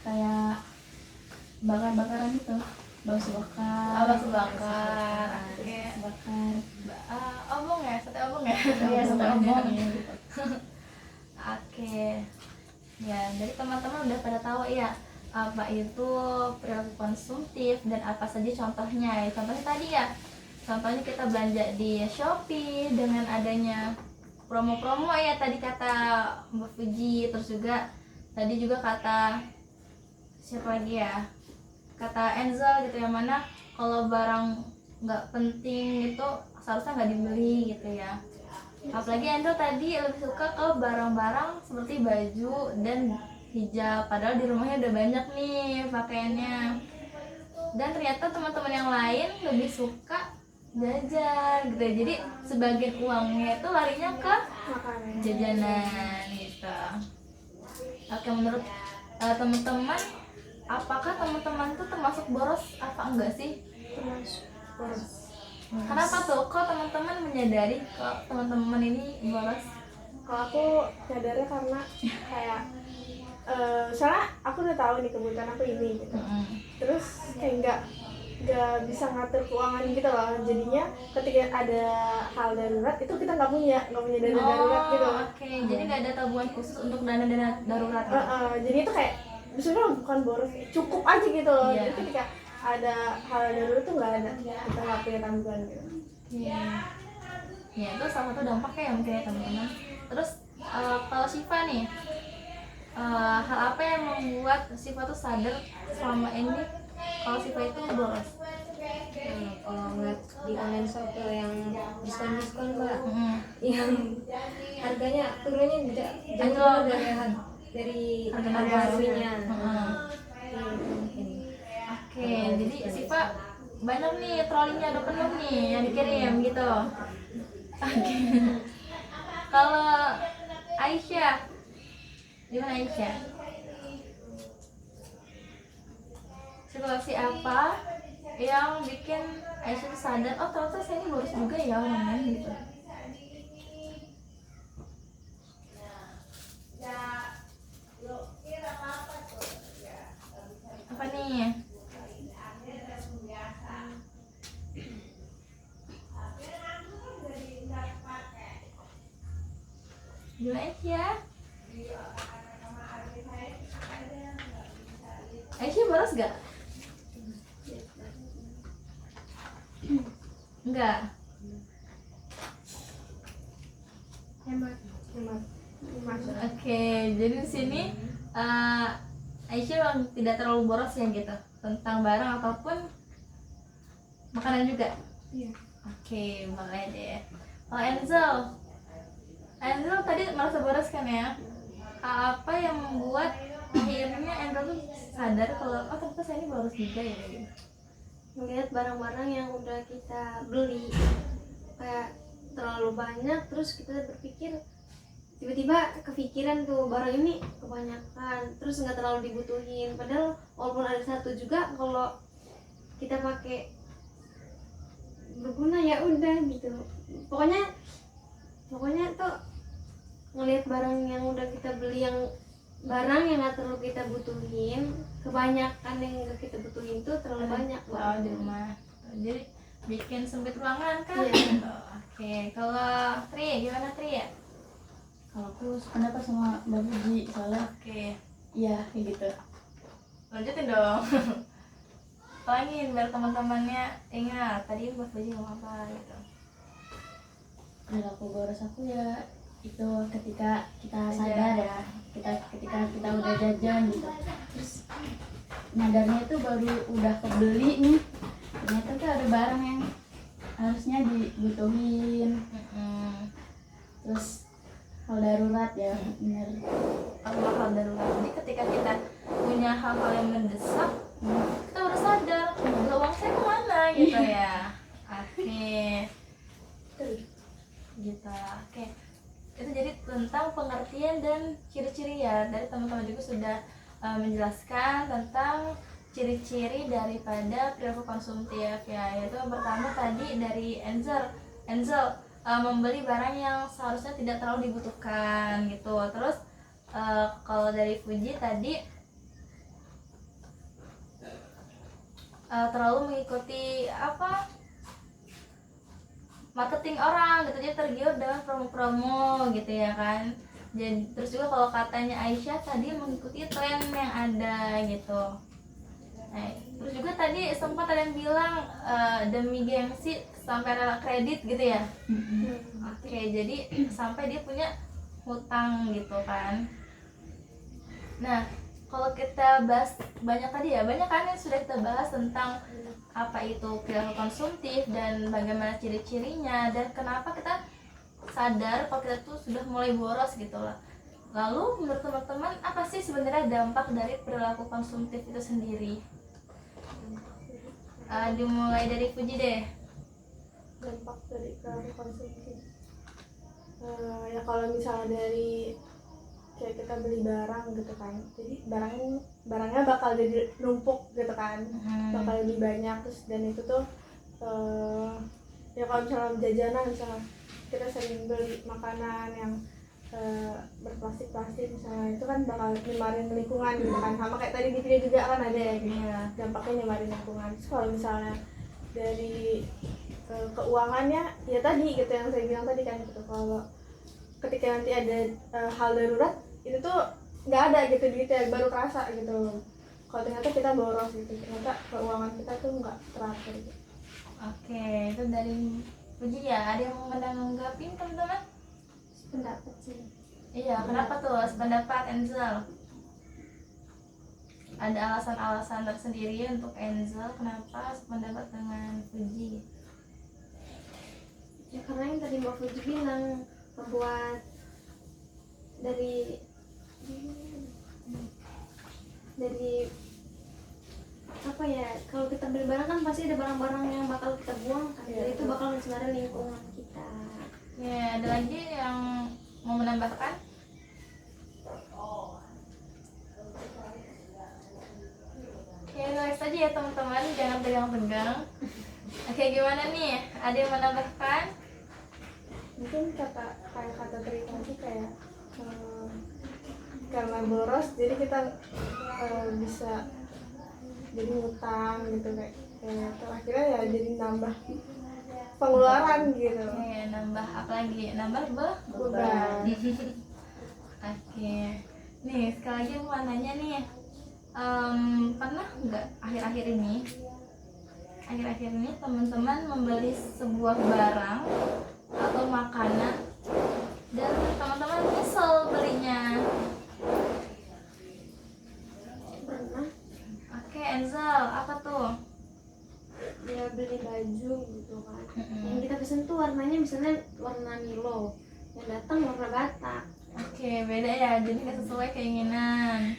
Kayak bakar-bakaran itu, bakso bakar. Bakso bakar. Oke. Bakar. Obong ya, sate obong ya. Iya, sate obong. Oke. Ya, jadi teman-teman udah pada tahu ya apa itu perilaku konsumtif dan apa saja contohnya. Contohnya tadi ya. Contohnya kita belanja di Shopee dengan adanya promo-promo ya tadi kata Mbak Fuji, terus juga tadi juga kata siapa lagi ya? Kata Enzel gitu, yang mana kalau barang nggak penting itu seharusnya nggak dibeli gitu ya. Apalagi Enzel tadi lebih suka ke barang-barang seperti baju dan hijab, padahal di rumahnya udah banyak nih pakaiannya. Dan ternyata teman-teman yang lain lebih suka jajan gitu ya. Jadi sebagian uangnya itu larinya ke Makanan. jajanan gitu. Oke, menurut teman-teman, apakah teman-teman tuh termasuk boros apa enggak sih? Termasuk boros. Kenapa tuh kok teman-teman menyadari kok teman-teman ini boros? Kalau aku sadarnya karena kayak soalnya aku udah tahu nih kebutuhan aku ini gitu. Terus kayak nggak bisa ngatur keuangan gitu loh. Jadinya ketika ada hal darurat itu kita nggak punya dana darurat gitu. Oke, jadi nggak ada tabungan khusus untuk dana-dana darurat gitu? Jadi itu kayak sebenarnya bukan boros, cukup aja gitu loh. Iya. Jadi ketika ada hal darurat tuh nggak ada, kita nggak punya tanggungan gitu. Iya. Ya, itu salah satu dampaknya ya mungkin ya teman-teman. Terus kalau Syifa nih, hal apa yang membuat Syifa tuh sadar selama ini kalau Syifa itu boros? Kalau ngeliat di online shop tuh yang diskon mbak, Mm. yang harganya turunnya jauh Anjlok. dari Harga harga normal. aslinya. Mm. Mungkin. Oke, jadi Syifa banyak nih trolleynya udah penuh nih yang dikirim gitu. Oke. Kalau Aisyah, gimana Aisyah? Situasi apa yang bikin Aisyah tuh sadar, oh ternyata saya ini boros juga ya orangnya gitu. Apa nih? Gimana Aisyah? Aisyah boros gak? Enggak. Hemat. Oke, jadi di sini Aisyah memang tidak terlalu boros ya gitu tentang barang ataupun makanan juga. Iya. Oke, makanya deh. Kalau Enzel tadi merasa boros kan ya? Apa yang membuat akhirnya Enzel tuh sadar kalau oh ternyata saya ini boros juga ya gitu. Melihat barang-barang yang udah kita beli kayak terlalu banyak, terus kita berpikir tiba-tiba kepikiran tuh barang ini kebanyakan, terus nggak terlalu dibutuhin, padahal walaupun ada satu juga kalau kita pakai berguna ya udah gitu. Pokoknya tuh ngelihat barang yang udah kita beli, yang barang yang nggak terlalu kita butuhin, kebanyakan yang nggak kita butuhin tuh terlalu banyak Oh, di rumah. Jadi bikin sempit ruangan kan? Iya. Oke, kalau Tri gimana Tri ya? Kalau aku sependapat sama Mbak Fuji, soalnya Oke, iya kayak gitu. lanjutin dong. Tolongin biar teman-temannya ingat tadi Mbak Fuji ngomong apa gitu. Perilaku boros aku ya itu ketika kita sadar ya, ketika kita udah jajan gitu, terus nyadarnya itu baru udah kebeli nih, ternyata tuh ada barang yang harusnya dibutuhin, terus hal darurat ya, bener. Hal darurat. Jadi ketika kita punya hal-hal yang mendesak, kita udah sadar, "Lah, uang saya kemana?" gitu ya. Oke. Gitu. Oke. itu jadi tentang pengertian dan ciri-ciri ya. Dari teman-teman juga sudah menjelaskan tentang ciri-ciri daripada perilaku konsumtif ya, yaitu yang pertama tadi dari Enzel membeli barang yang seharusnya tidak terlalu dibutuhkan gitu. Terus kalau dari Fuji tadi terlalu mengikuti marketing orang gitu, jadi tergiur dengan promo-promo gitu ya kan. Jadi terus juga kalau katanya Aisyah tadi mengikuti tren yang ada gitu. Nah, terus juga tadi sempat ada yang bilang demi gengsi sampai rela kredit gitu ya. Oke, jadi sampai dia punya hutang gitu kan. Nah, kalau kita bahas banyak kan yang sudah kita bahas tentang apa itu perilaku konsumtif dan bagaimana ciri-cirinya dan kenapa kita sadar kalau kita tuh sudah mulai boros gitu lah. Lalu menurut teman-teman apa sih sebenarnya dampak dari perilaku konsumtif itu sendiri? Dimulai dari Fuji deh. Dampak dari perilaku konsumtif, ya kalau misalnya dari kayak kita beli barang gitu kan, jadi barangnya bakal jadi numpuk gitu kan, bakal lebih banyak. Terus dan itu tuh ya kalau misalnya jajanan, misalnya kita sering beli makanan yang berplastik misalnya, itu kan bakal nyemarin lingkungan gitu kan. Sama kayak tadi di video juga kan ada ya gitu, dampaknya nyemarin lingkungan. Terus kalau misalnya dari keuangannya ya tadi gitu yang saya bilang tadi kan gitu, kalau ketika nanti ada hal darurat itu tuh nggak ada gitu duitnya, baru kerasa gitu kalau ternyata kita boros gitu, ternyata keuangan kita tuh nggak teratur gitu. Oke, itu dari Fuji ya. Ada yang mau menanggapi teman-teman? Pendapat sih. Iya, kenapa tuh sependapat Enzel? Ada alasan-alasan tersendiri untuk Enzel kenapa sependapat dengan Fuji? Ya karena yang tadi Mbak Fuji bilang bahwa dari apa ya, kalau kita beli barang kan pasti ada barang-barang yang bakal kita buang kan, jadi itu bakal mencemari lingkungan kita. Ya, ada lagi yang mau menambahkan? Oke, relax aja ya teman-teman, jangan tegang-tegang. Oke, gimana nih? Ada yang menambahkan? Mungkin kata Tri tadi kayak karena boros jadi kita bisa jadi ngutang gitu, kayak akhirnya ya jadi nambah pengeluaran gitu. Oke, nambah apa lagi? Nambah Beban. Oke, nih sekali lagi mau nanya nih, pernah nggak akhir-akhir ini teman-teman membeli sebuah barang atau makanan dan teman-teman nyesel belinya? Pernah Oke, Enzel, apa tuh? dia beli baju gitu kan, yang kita pesen tuh warnanya misalnya warna Milo, yang datang warna Batak. Oke, beda ya, jadi nggak sesuai keinginan.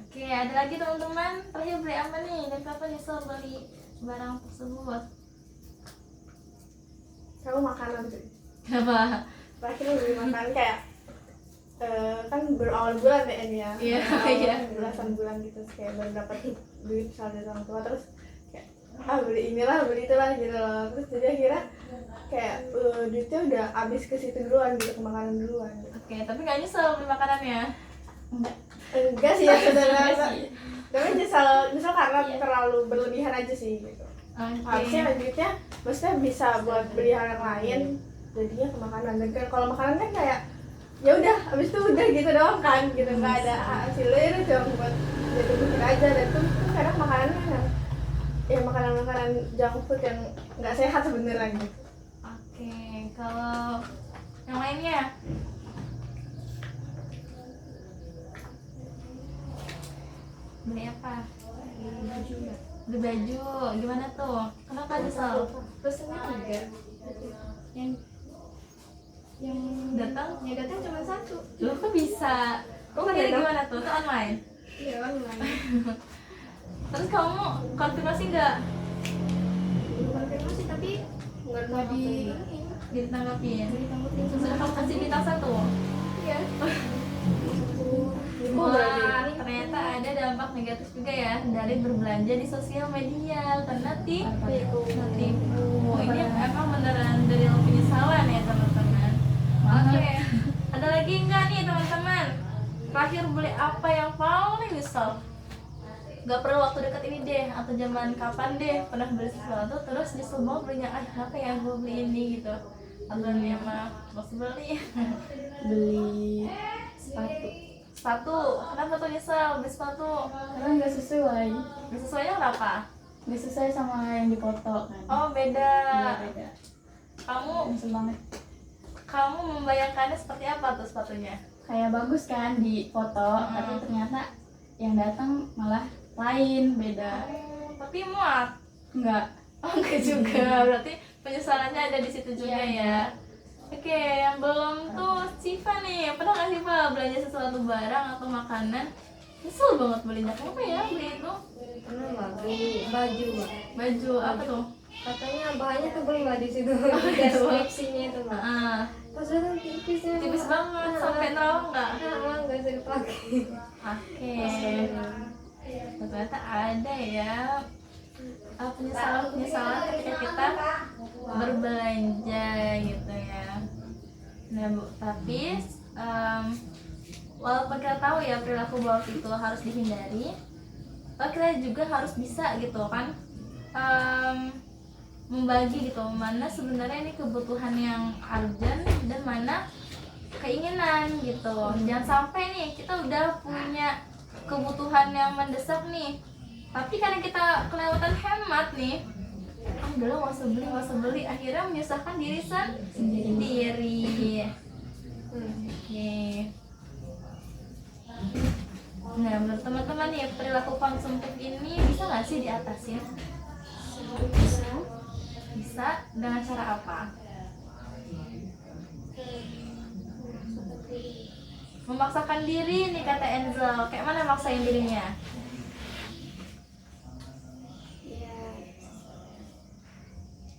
Oke, ada lagi teman-teman, terakhir beli apa nih dan kenapa nyesel beli barang tersebut? Kamu makanan sih. Kenapa? Terakhir beli makanan kayak kan berawal bulan ya ini ya. Iya, Awal iya. Belasan bulan gitu, kayak baru dapat duit misalnya dari orang tua, terus kayak beli inilah beli itulah gitu loh. Terus jadi akhirnya kayak duitnya udah habis ke situ duluan gitu, ke makanan duluan gitu. Oke, tapi nggak nyesel beli makanannya? Enggak sih ya sebenarnya. Enggak sih. Tapi nyesel karena terlalu berlebihan aja sih gitu. Harusnya duitnya maksudnya bisa buat beli hal yang lain, jadinya ke makanan. Dan kan kalau makanan kan kayak ya udah habis itu udah gitu doang kan gitu, nggak ada hasilnya, itu cuma buat jadi mikir aja. Dan itu kadang makanannya ya makanan junk food yang nggak sehat sebenarnya gitu. Oke, kalau yang lainnya? Beli apa? Beli baju, gimana tuh? Kenapa nyesel? Pesennya enggak, yang Datang? cuma satu. Loh, kok bisa? Kok kira gimana tuh? Tuh online? Iya online. Terus kamu konfirmasi nggak? Konfirmasi tapi nggak di ditanggapin. Ditanggutin Sudah kamu kasih bintang 1. Iya. Wah, ternyata ada dampak negatif juga ya dari berbelanja di sosial media karena tipu. Ini emang beneran dari lo penyesalan ya teman-teman. Oke, ada lagi nggak nih teman-teman? Terakhir beli apa yang paling nyesel? Gak perlu waktu dekat ini deh, atau zaman kapan deh pernah beli sesuatu terus nyesel banget belinya, apa ya gue beli ini gitu. Atau dia mah maksud beli Beli sepatu. Kenapa tuh nyesel beli sepatu? karena nggak sesuai, Gak sesuainya kenapa? nggak sesuai sama yang dipoto kan. Oh beda. Iya, beda. Kamu Nyesel banget. membayangkannya seperti apa tuh sepatunya? Kayak bagus kan di foto, tapi ternyata yang datang malah lain, beda. Tapi muat. Enggak. Oh enggak juga, berarti penyesalannya ada di situ juga ya. Oke, yang belum tuh Siva nih, pernah nggak Siva belanja sesuatu barang atau makanan nyesel banget belinya? Kenapa ya beli itu? Pernah nggak beli baju Mbak? Baju apa tuh? Katanya bahannya tebel Mbak di situ di deskripsinya itu Mbak. Ah, Pas datang tipisnya tipis Mbak. banget, sampai terawang nggak? Nggak bisa dipakai. Oke, ternyata ada ya penyesalan ketika kita berbelanja gitu ya. Nah Bu, tapi walaupun kita tahu ya perilaku boros itu harus dihindari, tapi kita juga harus bisa gitu kan membagi gitu mana sebenarnya ini kebutuhan yang urgent dan mana keinginan gitu. Jangan sampai nih kita udah punya kebutuhan yang mendesak nih, tapi karena kita kelewatan hemat nih, udahlah nggak usah beli, akhirnya menyusahkan diri sendiri. Oke. Nah, menurut teman-teman nih perilaku konsumtif ini bisa nggak sih diatasin? Bisa. Dengan cara apa? Memaksakan diri nih kata Enzel. Kayak mana maksain dirinya? Ya,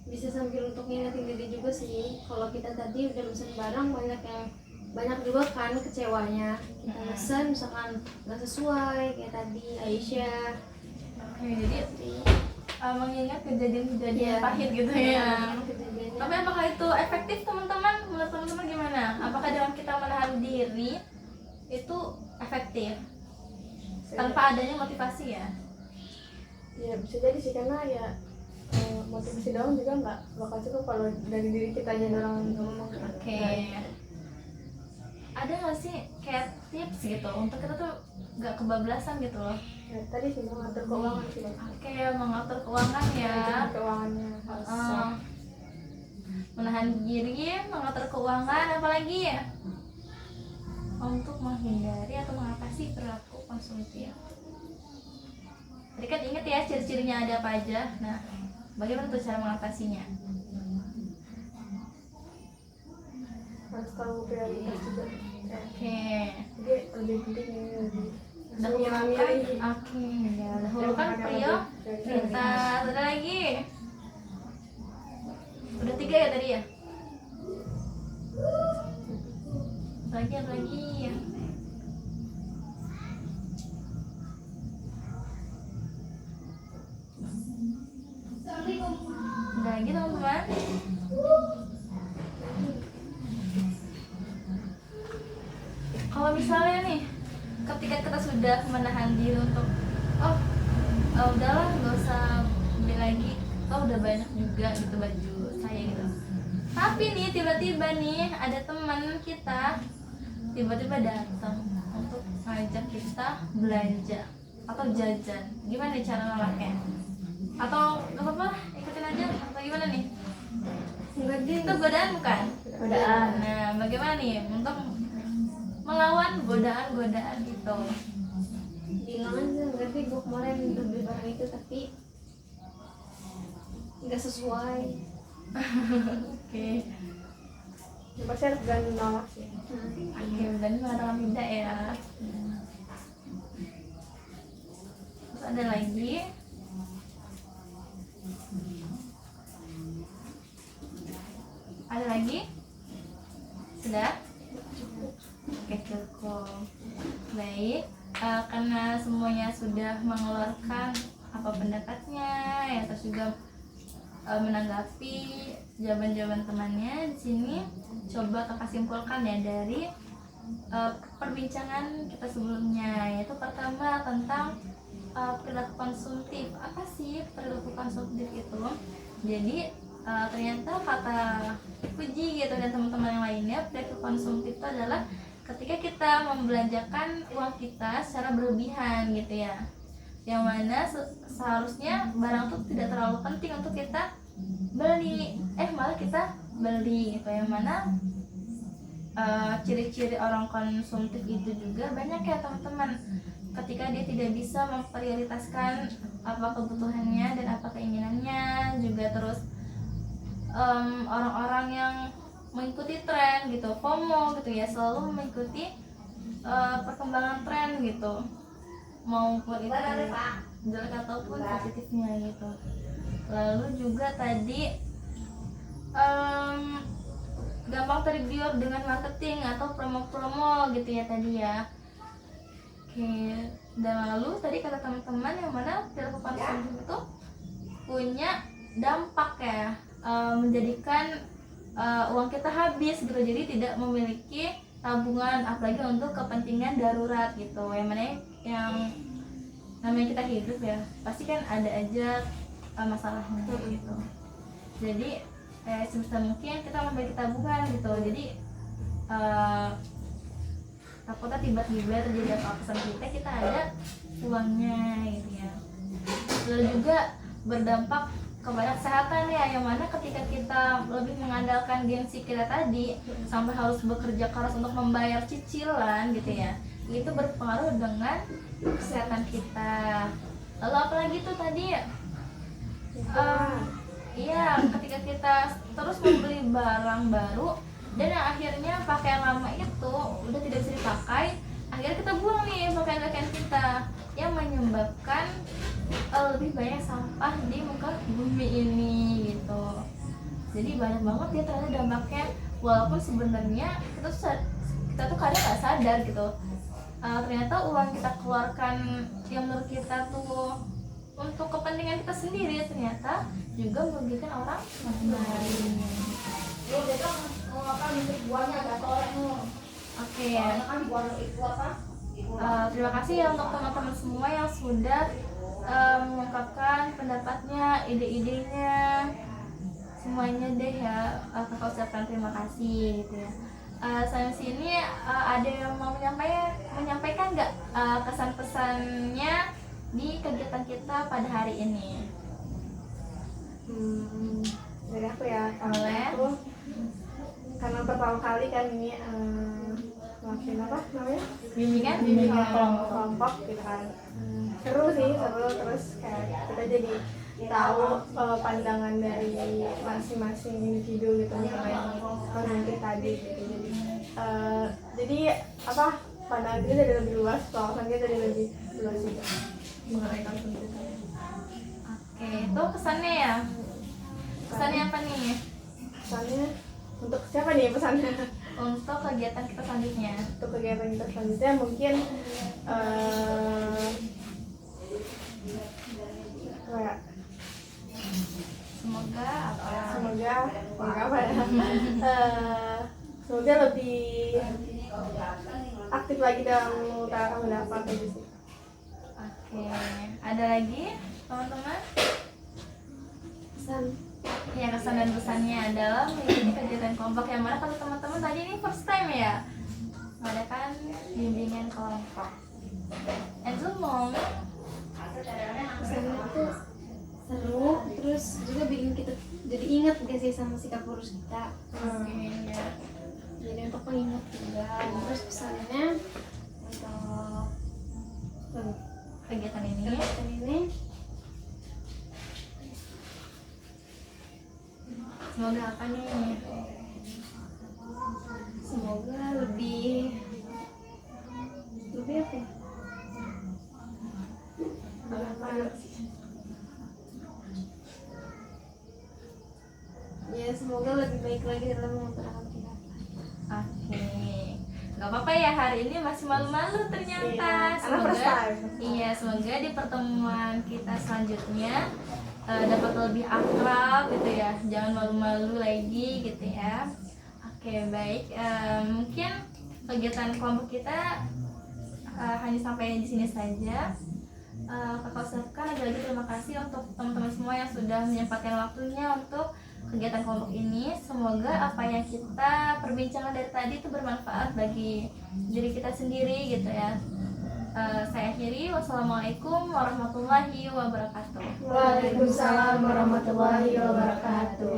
bisa sambil untuk ngingetin diri juga sih. Kalau kita tadi udah mesen barang banyak juga kan kecewanya. Kita mesen misalkan nggak sesuai kayak tadi Aisyah. Oke, jadi mengingat kejadian-kejadian Iya. pahit gitu ya. Kejadiannya. Tapi apakah itu efektif teman-teman? Menurut teman-teman gimana? Apakah dengan kita menahan diri itu efektif tanpa adanya motivasi ya? Ya bisa jadi sih, karena ya motivasi doang juga nggak bakal cukup kalau dari diri kita aja orang ngomong. Oke. Ada nggak sih kayak tips gitu untuk kita tuh nggak kebablasan gitu loh? Ya, tadi sih mengatur keuangan sih Bang. Oke, mengatur keuangan ya. Manajemen keuangannya harus sah. Menahan diri, mengatur keuangan, apalagi ya? Untuk menghindari atau mengatasi perilaku konsumtif. Tadi kan inget ya ciri-cirinya ada apa aja. Nah, bagaimana tuh cara mengatasinya? Harus tahu prioritas juga. Oke. Jadi lebih penting ini lebih Dahulukan, milih. oke, ya dahulukan prio prioritas. Ada lagi? Udah 3 ya tadi ya? Apa lagi ya? Udah lagi teman-teman? Kalau misalnya nih ketika kita sudah menahan diri untuk udahlah nggak usah beli lagi, udah banyak juga gitu baju saya gitu, tapi nih tiba-tiba nih ada teman kita tiba-tiba datang untuk ngajak kita belanja atau jajan, gimana nih cara nolaknya? Atau nggak apa-apa lah, ikutin aja atau gimana nih? Itu godaan bukan? Godaan. Nah, bagaimana nih untuk melawan godaan-godaan itu? Bilang aja nggak sih, gue kemarin udah beli barang itu tapi nggak sesuai. Oke, Ya, pasti harus berani nolak sih. oke, dan mengatakan tidak ya. Terus ada lagi, baik, karena semuanya sudah mengeluarkan apa pendapatnya ya, terus juga menanggapi jawaban-jawaban temannya. Di sini coba kakak simpulkan ya dari perbincangan kita sebelumnya, yaitu pertama tentang perilaku konsumtif. Apa sih perilaku konsumtif itu? Jadi ternyata kata Puji gitu dan teman-teman yang lainnya, perilaku konsumtif itu adalah ketika kita membelanjakan uang kita secara berlebihan gitu ya, yang mana seharusnya barang itu tidak terlalu penting untuk kita beli, malah kita beli gitu. Yang mana ciri-ciri orang konsumtif itu juga banyak ya teman-teman, ketika dia tidak bisa memprioritaskan apa kebutuhannya dan apa keinginannya juga. Terus orang-orang yang mengikuti tren gitu, FOMO gitu ya, selalu mengikuti perkembangan tren gitu, maupun itu jelek ataupun positifnya gitu. Lalu juga tadi gampang tergiur dengan marketing atau promo-promo gitu ya tadi ya. Oke, dan lalu tadi kata teman-teman yang mana perilaku konsumtif itu punya dampak ya, menjadikan uang kita habis gitu, jadi tidak memiliki tabungan apalagi untuk kepentingan darurat gitu. Yang mana yang namanya kita hidup ya, pasti kan ada aja masalahnya gitu. Jadi sebisa mungkin kita memiliki tabungan gitu, jadi takutnya tiba-tiba terjadi apa-apa sama kita ada uangnya gitu ya. Lalu juga berdampak kepada kesehatan ya, yang mana ketika kita lebih mengandalkan gengsi kita tadi sampai harus bekerja keras untuk membayar cicilan gitu ya, itu berpengaruh dengan kesehatan kita. Lalu apalagi tuh tadi iya, ketika kita terus membeli barang baru dan yang akhirnya pakaian lama itu udah tidak bisa dipakai, akhirnya kita buang nih pakaian-pakaian kita, yang menyebabkan lebih banyak sampah di muka bumi ini gitu. Jadi banyak banget ya ternyata dampaknya, walaupun sebenarnya kita tuh kadang nggak sadar gitu. Ternyata uang kita keluarkan yang menurut kita tuh untuk kepentingan kita sendiri, ternyata juga merugikan orang lain. Oke. Terima kasih ya untuk teman-teman semua yang sudah mengungkapkan pendapatnya, ide-idenya, semuanya deh ya. Kakak ucapkan terima kasih gitu ya. Saya sini ada yang mau menyampaikan nggak kesan-pesannya di kegiatan kita pada hari ini? Dari aku ya, Boleh. aku karena pertama kali kan ini ngelakuin apa namanya, Bimbingan kelompok gitu kan. Seru sih, seru. Terus kayak kita jadi tahu pandangan dari masing-masing individu gitu mengenai konsumtif tadi gitu. Jadi apa, pandangan kita jadi lebih luas, wawasan kita jadi lebih luas juga mengenai konsumtif tadi. Oke, itu kesannya ya. Pesannya apa nih? Pesannya untuk siapa nih pesannya? Untuk kegiatan kita selanjutnya. Untuk kegiatan kita selanjutnya mungkin kayak Semoga apa ya? Semoga lebih aktif lagi dalam mengutarakan pendapat gitu. Oke, ada lagi teman-teman? Pesan Ya, kesan dan pesannya adalah mengikuti kegiatan kelompok, yang mana kalau teman-teman tadi ini first time ya mengadakan bimbingan kelompok. Mau pesannya tuh seru, terus juga bikin kita jadi ingat gak sih sama sikap lurus kita. ya. Jadi untuk pengingat juga. Terus pesannya untuk Kegiatan ini kegiatan ini semoga apa nih? semoga lebih apa ya? Ya, semoga lebih baik lagi dalam mengutarakan pendapat. Oke, nggak apa-apa ya hari kali ini masih malu-malu ternyata. Karena first time. Iya, semoga di pertemuan kita selanjutnya dapat lebih akrab gitu ya, jangan malu-malu lagi gitu ya. Oke, baik. Mungkin kegiatan kelompok kita hanya sampai di sini saja. Kakak ucapkan lagi-lagi terima kasih untuk teman-teman semua yang sudah menyempatkan waktunya untuk kegiatan kelompok ini. Semoga apa yang kita perbincangkan dari tadi itu bermanfaat bagi diri kita sendiri gitu ya. Saya akhiri, wassalamualaikum warahmatullahi wabarakatuh. Waalaikumsalam warahmatullahi wabarakatuh.